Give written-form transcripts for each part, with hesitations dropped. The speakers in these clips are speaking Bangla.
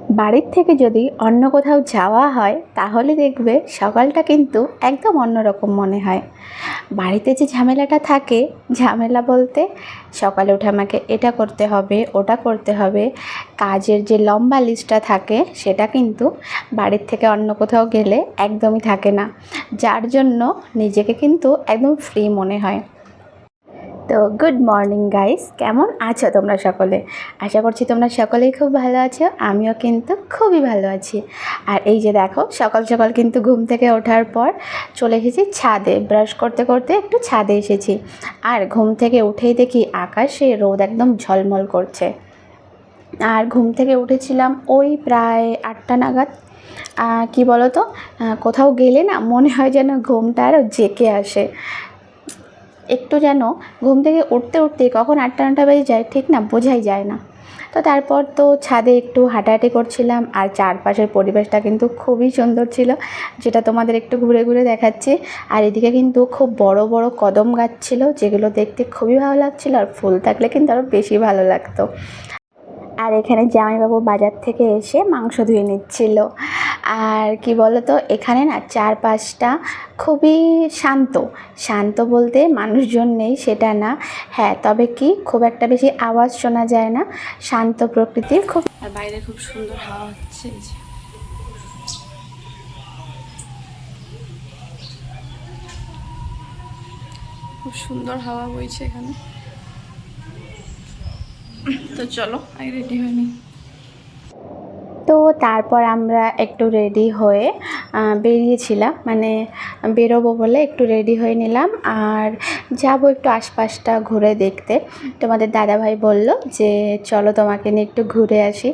বাড়ির থেকে যদি অন্য কোথাও যাওয়া হয় তাহলে দেখবে সকালটা কিন্তু একদম অন্যরকম মনে হয়। বাড়িতে যে ঝামেলাটা থাকে, ঝামেলা বলতে সকালে উঠে আমাকে এটা করতে হবে, ওটা করতে হবে, কাজের যে লম্বা লিস্টটা থাকে সেটা কিন্তু বাড়ির থেকে অন্য কোথাও গেলে একদমই থাকে না, যার জন্য নিজেকে কিন্তু একদম ফ্রি মনে হয়। তো গুড মর্নিং গাইস, কেমন আছো তোমরা সকলে? আশা করছি তোমরা সকলেই খুব ভালো আছো, আমিও কিন্তু খুবই ভালো আছি। আর এই যে দেখো, সকাল সকাল কিন্তু ঘুম থেকে ওঠার পর চলে এসেছি ছাদে, ব্রাশ করতে করতে একটু ছাদে এসেছি। আর ঘুম থেকে উঠেই দেখি আকাশে রোদ একদম ঝলমল করছে। আর ঘুম থেকে উঠেছিলাম ওই প্রায় 8টা নাগাদ। কি বলো তো, কোথাও গেলে না মনে হয় যেন ঘুমটা আরও জেঁকে আসে। একটু যেন ঘুম থেকে উঠতে উঠতেই কখন 8টা 9টা বেজে যায় ঠিক না বোঝাই যায় না। তো তারপর তো ছাদে একটু হাঁটাহাঁটি করছিলাম, আর চারপাশের পরিবেশটা কিন্তু খুবই সুন্দর ছিল, যেটা তোমাদের একটু ঘুরে ঘুরে দেখাচ্ছি। আর এদিকে কিন্তু খুব বড় বড় কদম গাছ ছিল, যেগুলো দেখতে খুবই ভালো লাগছিল, আর ফুল থাকলে কিন্তু আরও বেশি ভালো লাগতো। আর এখানে জামাইবাবু বাজার থেকে এসে মাংস ধুয়ে নিচ্ছিল। আর কি বলো তো, এখানে না চারপাশটা খুবই শান্ত। শান্ত বলতে মানুষজন নেই সেটা না, হ্যাঁ তবে কি খুব একটা বেশি আওয়াজ শোনা যায় না, শান্ত প্রকৃতির খুব। আর বাইরে খুব সুন্দর হাওয়া হচ্ছে, এই যে খুব সুন্দর হাওয়া বইছে এখানে। তো চলো আগে রেডি হয়ে নিই। তো তারপর আমরা একটু রেডি হয়ে বেরিয়েছিলাম, মানে বেরোবো বলে একটু রেডি হয়ে নিলাম, আর যাব একটু আশপাশটা ঘুরে দেখতে। তোমাদের দাদাভাই বলল যে চলো তোমাকে নিয়ে একটু ঘুরে আসি।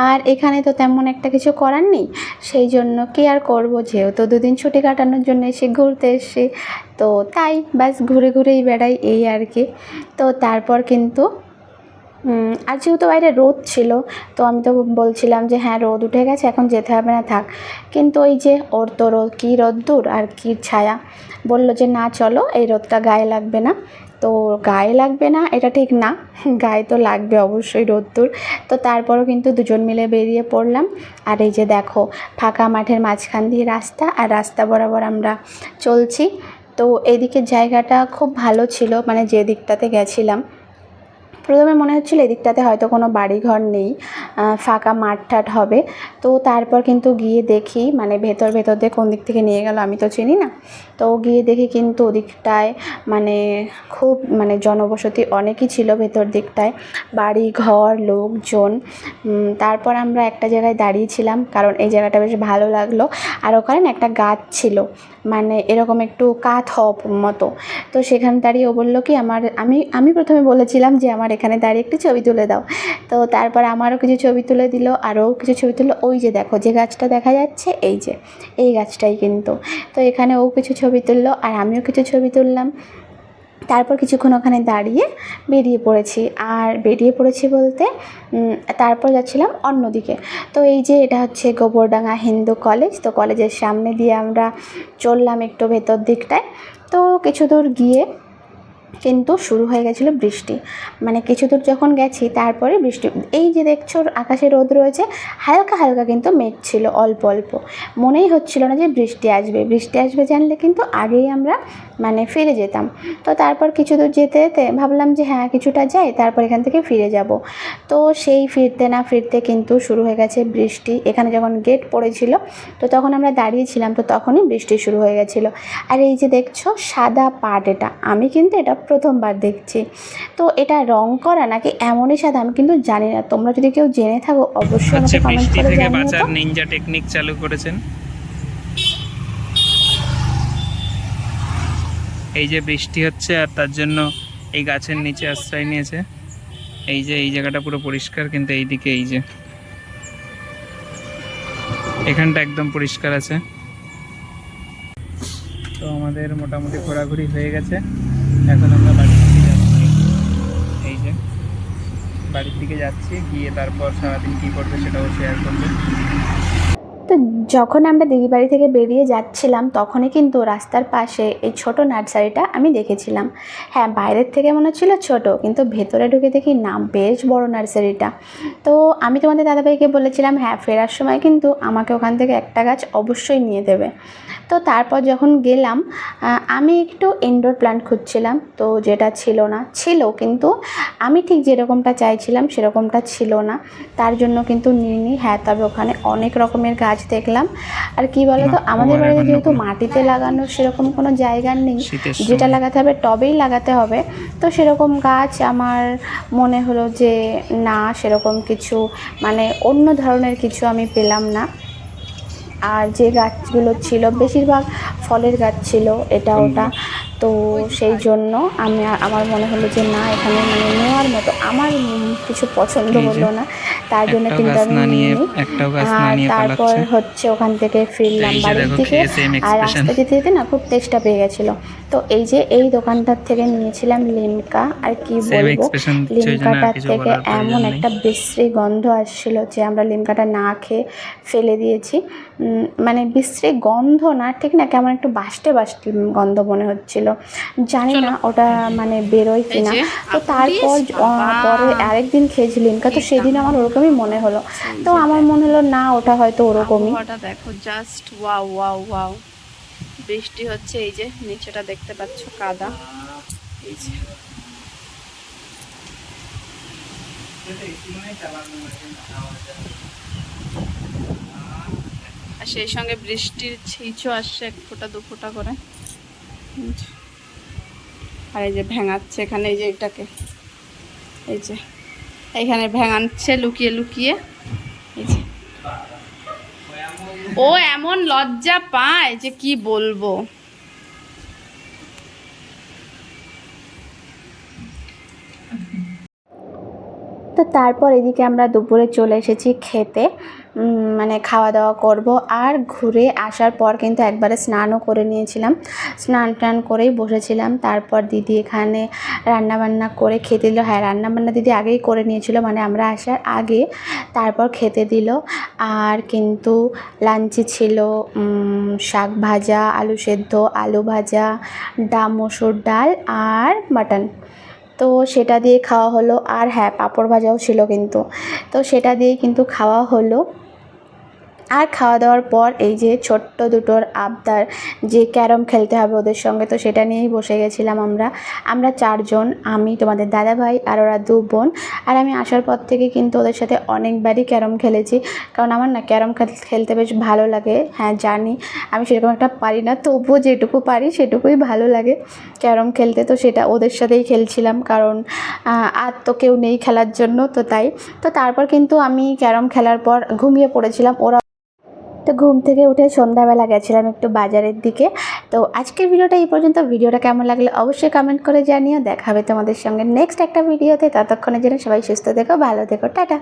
আর এখানে তো তেমন একটা কিছু করার নেই, সেই জন্য কি আর করবো, যেহেতু দুদিন ছুটি কাটানোর জন্য এসে ঘুরতে এসেছি, তো তাই ব্যাস ঘুরে ঘুরেই বেড়াই এই আর কি। তো তারপর কিন্তু আর যেহেতু বাইরে রোদ ছিল, তো আমি তো বলছিলাম যে হ্যাঁ রোদ উঠে গেছে, এখন যেতে হবে না, থাক। কিন্তু ওই যে ওর তো রোদ, কী রোদ্দুর আর কী ছায়া, বললো যে না চলো, এই রোদটা গায়ে লাগবে না। তো গায়ে লাগবে না এটা ঠিক না, গায়ে তো লাগবে অবশ্যই রোদ্দুর। তো তারপরও কিন্তু দুজন মিলে বেরিয়ে পড়লাম। আর এই যে দেখো, ফাঁকা মাঠের মাঝখান দিয়ে রাস্তা, আর রাস্তা বরাবর আমরা চলছি। তো এদিকের জায়গাটা খুব ভালো ছিল, মানে যে দিকটাতে গেছিলাম প্রথমে মনে হচ্ছিলো এদিকটাতে হয়তো কোনো বাড়িঘর নেই, ফাঁকা মাঠ টাঠ হবে। তো তারপর কিন্তু গিয়ে দেখি, মানে ভেতর দিয়ে কোন দিক থেকে নিয়ে গেল আমি তো চিনি না, তো গিয়ে দেখি কিন্তু ওদিকটায় মানে খুব মানে জনবসতি অনেকই ছিল ভেতর দিকটায়, বাড়ি ঘর লোকজন। তারপর আমরা একটা জায়গায় দাঁড়িয়েছিলাম, কারণ এই জায়গাটা বেশ ভালো লাগলো। আর ওখানে একটা গাছ ছিল, মানে এরকম একটু কাঠ মতো। তো সেখানে দাঁড়িয়ে ও বললো কি আমি প্রথমে বলেছিলাম যে আমার এখানে দাঁড়িয়ে একটু ছবি তুলে দাও। তো তারপর আমারও কিছু ছবি তুলে দিল, আরও কিছু ছবি তুললো। ওই যে দেখো যে গাছটা দেখা যাচ্ছে, এই যে এই গাছটাই কিন্তু। তো এখানে ও কিছু ছবি তুললো আর আমিও কিছু ছবি তুললাম। তারপর কিছুক্ষণ ওখানে দাঁড়িয়ে বেরিয়ে পড়েছি। আর বেরিয়ে পড়েছি বলতে তারপর যাচ্ছিলাম অন্যদিকে। তো এই যে এটা হচ্ছে গোবরডাঙ্গা হিন্দু কলেজ, তো কলেজের সামনে দিয়ে আমরা চললাম একটু ভেতর দিকটায়। তো কিছু দূর গিয়ে কিন্তু শুরু হয়ে গেছিলো বৃষ্টি, মানে কিছু দূর যখন গেছি তারপরে বৃষ্টি। এই যে দেখছো আকাশে রোদ রয়েছে, হালকা হালকা কিন্তু মেঘ ছিল অল্প অল্প, মনেই হচ্ছিল না যে বৃষ্টি আসবে। বৃষ্টি আসবে জানলে কিন্তু আগেই আমরা মানে ফিরে যেতাম। তো তারপর কিছু দূর যেতে যেতে ভাবলাম যে হ্যাঁ কিছুটা যাই, তারপর এখান থেকে ফিরে যাব। তো সেই ফিরতে না ফিরতে কিন্তু শুরু হয়ে গেছে বৃষ্টি। এখানে যখন গেট পড়েছিল তো তখন আমরা দাঁড়িয়েছিলাম, তো তখনই বৃষ্টি শুরু হয়ে গেছিলো। আর এই যে দেখছো সাদা পাট, এটা আমি কিন্তু এটা প্রথমবার দেখছি। তো এটা রং করা নাকি এমনই সাদা আমি কিন্তু জানি না, তোমরা যদি কেউ জেনে থাকো অবশ্যই আমাকে কমেন্ট করে জানিও। বাঁচার নিনজা টেকনিক চালু করেছেন। এই যে বৃষ্টি হচ্ছে আর তার জন্য এই গাছের নিচে আশ্রয় নিয়েছে। এই যে এই জায়গাটা পুরো পরিষ্কার, কিন্তু এইদিকে এই যে এখানটা একদম পরিষ্কার আছে। তো আমাদের মোটামুটি ঘোরাঘুরি হয়ে গেছে, এখন আমরা বাড়ির দিকে যাচ্ছি। এই যে বাড়ির দিকে যাচ্ছি, গিয়ে তারপর সারাদিন কী করবে সেটাও শেয়ার করবে। তো যখন আমরা দিদি বাড়ি থেকে বেরিয়ে যাচ্ছিলাম তখনই কিন্তু রাস্তার পাশে এই ছোট নার্সারিটা আমি দেখেছিলাম। হ্যাঁ, বাইরের থেকে মনে হচ্ছিল ছোট, কিন্তু ভেতরে ঢুকে দেখি না বেশ বড় নার্সারিটা। তো আমি তোমাদের দাদাভাইকে বলেছিলাম হ্যাঁ ফেরার সময় কিন্তু আমাকে ওখান থেকে একটা গাছ অবশ্যই নিয়ে দেবে। তো তারপর যখন গেলাম আমি একটু ইনডোর প্ল্যান্ট খুঁজছিলাম, তো যেটা ছিল না, ছিল কিন্তু আমি ঠিক যেরকমটা চাইছিলাম সেরকমটা ছিল না, তার জন্য কিন্তু নিইনি। হ্যাঁ, তবে ওখানে অনেক রকমের গাছ দেখলাম। আর কি বলো তো, আমাদের বাড়িতে যেহেতু মাটিতে লাগানোর সেরকম কোনো জায়গা নেই, যেটা লাগাতে হবে টবেই লাগাতে হবে, তো সেরকম গাছ আমার মনে হলো যে না, সেরকম কিছু মানে অন্য ধরনের কিছু আমি পেলাম না। আর যে গাছগুলো ছিল বেশিরভাগ ফলের গাছ ছিল, এটা ওটা, তো সেই জন্য আমার মনে হলো যে না, এখানে মানে নেওয়ার মতো আমার কিছু পছন্দ হলো না, তার জন্য কিন্তু আমি নিইনি। আর তারপর হচ্ছে ওখান থেকে ফিরলাম বাড়ির দিকে, আর রাস্তা যেতে যেতে না খুব তেষ্টা পেয়ে গেছিলো। তো এই যে এই দোকানটার থেকে নিয়েছিলাম লিমকা, আর কি বলবো, লিমকাটার থেকে এমন একটা বিশ্রী গন্ধ আসছিল যে আমরা লিমকাটা না খেয়ে ফেলে দিয়েছি। মানে বিশ্রী গন্ধ না, ঠিক না, কেমন একটু বাসতে বাসতে গন্ধ মনে হচ্ছিল, জানি না ওটা মানে বেরোয় কিনা। তো তারপর পরে আরেকদিন খেয়েছি লিমকা, তো সেদিন আমার ওরকমই মনে হলো, তো আমার মনে হলো না ওটা হয়তো ওরকমই। দেখো জাস্ট ওয়াও ওয়াও ওয়াও, বৃষ্টি হচ্ছে, এই যে নিচেটা দেখতে পাচ্ছ কাদা, এই যে আর সেই সঙ্গে বৃষ্টির ছিঁচও আসছে, 1 ফোঁটা 2 ফোঁটা করে। আর এই যে ভেঙাচ্ছে এখানে, এই যে এটাকে, এই যে এইখানে ভেঙাচ্ছে লুকিয়ে লুকিয়ে, এই যে ও এমন লজ্জা পায় যে কি বলবো। তো তারপর এদিকে আমরা দুপুরে চলে এসেছি খেতে, মানে খাওয়া দাওয়া করব। আর ঘুরে আসার পর কিন্তু একবারে স্নানও করে নিয়েছিলাম, স্নান টান করেই বসেছিলাম। তারপর দিদি এখানে রান্নাবান্না করে খেতে দিল। হ্যাঁ, রান্নাবান্না দিদি আগেই করে নিয়েছিল, মানে আমরা আসার আগে, তারপর খেতে দিল। আর কিন্তু লাঞ্চে ছিল শাক ভাজা, আলু সেদ্ধ, আলু ভাজা, মসুর ডাল আর মাটন, তো সেটা দিয়ে খাওয়া হলো। আর হ্যাঁ, পাঁপড় ভাজাও ছিল কিন্তু, তো সেটা দিয়েই কিন্তু খাওয়া হলো। আর খাওয়া দাওয়ার পর এই যে ছোট্ট দুটোর আবদার যে ক্যারম খেলতে হবে ওদের সঙ্গে, তো সেটা নিয়েই বসে গেছিলাম আমরা 4 জন, আমি, তোমাদের দাদাভাই আর ওরা 2 বোন। আর আমি আসার পর থেকে কিন্তু ওদের সাথে অনেকবারই ক্যারম খেলেছি, কারণ আমার না ক্যারম খেলতে বেশ ভালো লাগে। হ্যাঁ জানি আমি সেরকম একটা পারি না, তবুও যেটুকু পারি সেটুকুই ভালো লাগে ক্যারম খেলতে, তো সেটা ওদের সাথেই খেলছিলাম, কারণ আর তো কেউ নেই খেলার জন্য, তো তাই। তো তারপর কিন্তু আমি ক্যারম খেলার পর ঘুমিয়ে পড়েছিলাম, ওরা তো ঘুম থেকে উঠে সন্ধ্যাবেলা গেছিলাম একটু বাজারের দিকে। তো আজকের ভিডিওটা এই পর্যন্ত। ভিডিওটা কেমন লাগলে অবশ্যই কমেন্ট করে জানিও। দেখা হবে তোমাদের সঙ্গে নেক্সট একটা ভিডিওতে, ততক্ষণের জন্য সবাই সুস্থ থেকো, ভালো থেকো, টাটা।